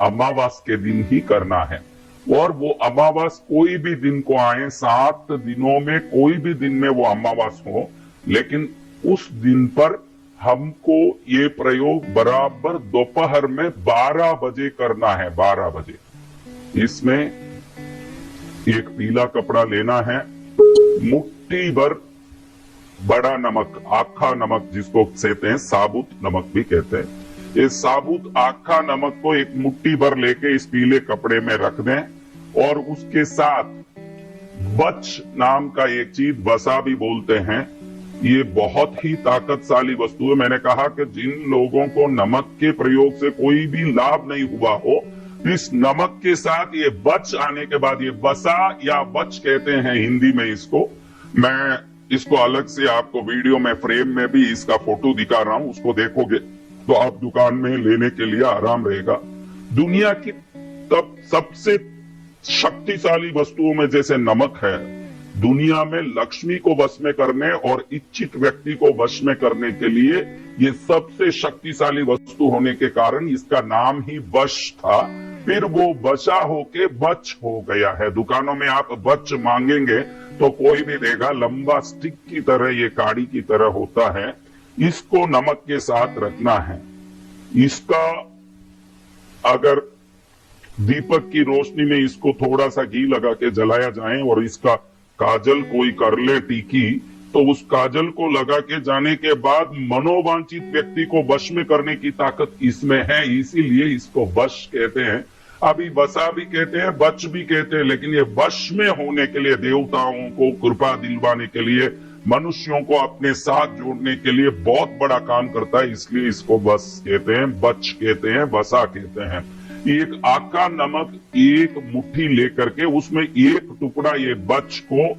अमावस के दिन ही करना है। और वो अमावस कोई भी दिन को आए, 7 दिनों में कोई भी दिन में वो अमावस हो, लेकिन उस दिन पर हमको ये प्रयोग बराबर दोपहर में 12 बजे करना है। 12 बजे इसमें एक पीला कपड़ा लेना है, मुट्ठी भर बड़ा नमक, आखा नमक जिसको कहते हैं, साबुत नमक भी कहते हैं, ये साबुत आखा नमक को एक मुट्ठी भर लेके इस पीले कपड़े में रख दें। और उसके साथ बच नाम का एक चीज, बसा भी बोलते हैं, ये बहुत ही ताकतशाली वस्तु है। मैंने कहा कि जिन लोगों को नमक के प्रयोग से कोई भी लाभ नहीं हुआ हो, इस नमक के साथ ये बच आने के बाद, ये बसा या बच कहते हैं हिंदी में इसको, मैं इसको अलग से आपको वीडियो में फ्रेम में भी इसका फोटो दिखा रहा हूं, उसको देखोगे तो आप दुकान में लेने के लिए आराम रहेगा। दुनिया की तब सबसे शक्तिशाली वस्तुओं में जैसे नमक है, दुनिया में लक्ष्मी को वश में करने और इच्छित व्यक्ति को वश में करने के लिए ये सबसे शक्तिशाली वस्तु होने के कारण इसका नाम ही वश था। फिर वो बचा होके बच हो गया है। दुकानों में आप बच मांगेंगे तो कोई भी देगा, लंबा स्टिक की तरह, ये काड़ी की तरह होता है। इसको नमक के साथ रखना है। इसका अगर दीपक की रोशनी में इसको थोड़ा सा घी लगा के जलाया जाए और इसका काजल कोई कर ले टीकी, तो उस काजल को लगा के जाने के बाद मनोवांछित व्यक्ति को वश में करने की ताकत इसमें है, इसीलिए इसको वश कहते हैं। अभी बसा भी कहते हैं, बच भी कहते हैं, लेकिन ये वश में होने के लिए, देवताओं को कृपा दिलवाने के लिए, मनुष्यों को अपने साथ जोड़ने के लिए बहुत बड़ा काम करता है, इसलिए इसको बस कहते हैं, बच कहते हैं, बसा कहते हैं। एक आका नमक एक मुट्ठी लेकर के उसमें एक टुकड़ा ये बच को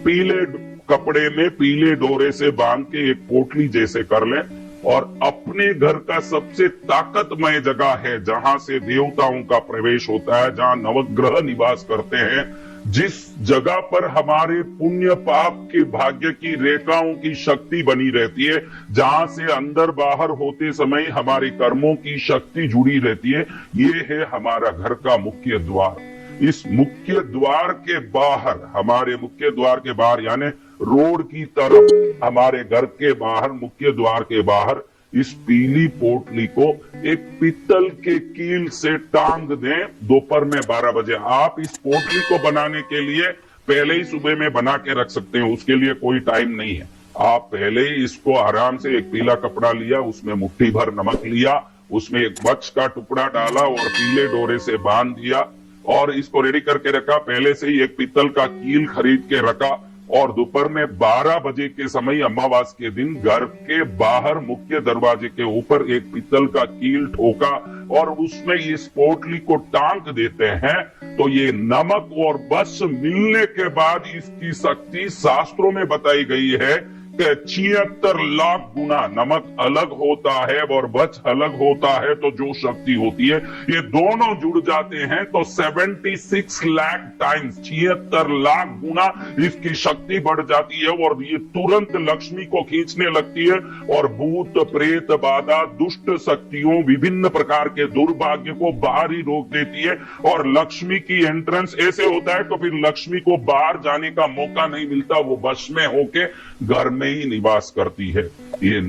पीले कपड़े में पीले डोरे से बांध के एक पोटली जैसे कर लें और अपने घर का सबसे ताकतमय जगह है, जहां से देवताओं का प्रवेश होता है, जहां नवग्रह निवास करते हैं, जिस जगह पर हमारे पुण्य पाप के भाग्य की रेखाओं की शक्ति बनी रहती है, जहां से अंदर बाहर होते समय हमारे कर्मों की शक्ति जुड़ी रहती है, ये है हमारा घर का मुख्य द्वार। इस मुख्य द्वार के बाहर, हमारे मुख्य द्वार के बाहर यानी रोड की तरफ, हमारे घर के बाहर, मुख्य द्वार के बाहर इस पीली पोटली को एक पीतल के कील से टांग दें दोपहर में 12 बजे। आप इस पोटली को बनाने के लिए पहले ही सुबह में बना के रख सकते हैं, उसके लिए कोई टाइम नहीं है। आप पहले ही इसको आराम से, एक पीला कपड़ा लिया, उसमें मुट्ठी भर नमक लिया, उसमें एक बच का टुकड़ा डाला और पीले डोरे से बांध दिया और इसको रेडी करके रखा। पहले से ही एक पीतल का कील खरीद के रखा और दोपहर में 12 बजे के समय अमावस के दिन घर के बाहर मुख्य दरवाजे के ऊपर एक पीतल का कील ठोका और उसमें इस पोटली को टांग देते हैं। तो ये नमक और बस मिलने के बाद इसकी शक्ति शास्त्रों में बताई गई है कि 76 लाख गुना नमक अलग होता है और बच अलग होता है, तो जो शक्ति होती है ये दोनों जुड़ जाते हैं तो 76 लाख टाइम्स, 76 लाख गुना इसकी शक्ति बढ़ जाती है और ये तुरंत लक्ष्मी को खींचने लगती है और भूत प्रेत बाधा दुष्ट शक्तियों विभिन्न प्रकार के दुर्भाग्य को बाहर ही रोक देती है और लक्ष्मी की एंट्रेंस ऐसे होता है तो फिर लक्ष्मी को बाहर जाने का मौका नहीं मिलता, वो वश में होके घर में ही निवास करती है। ये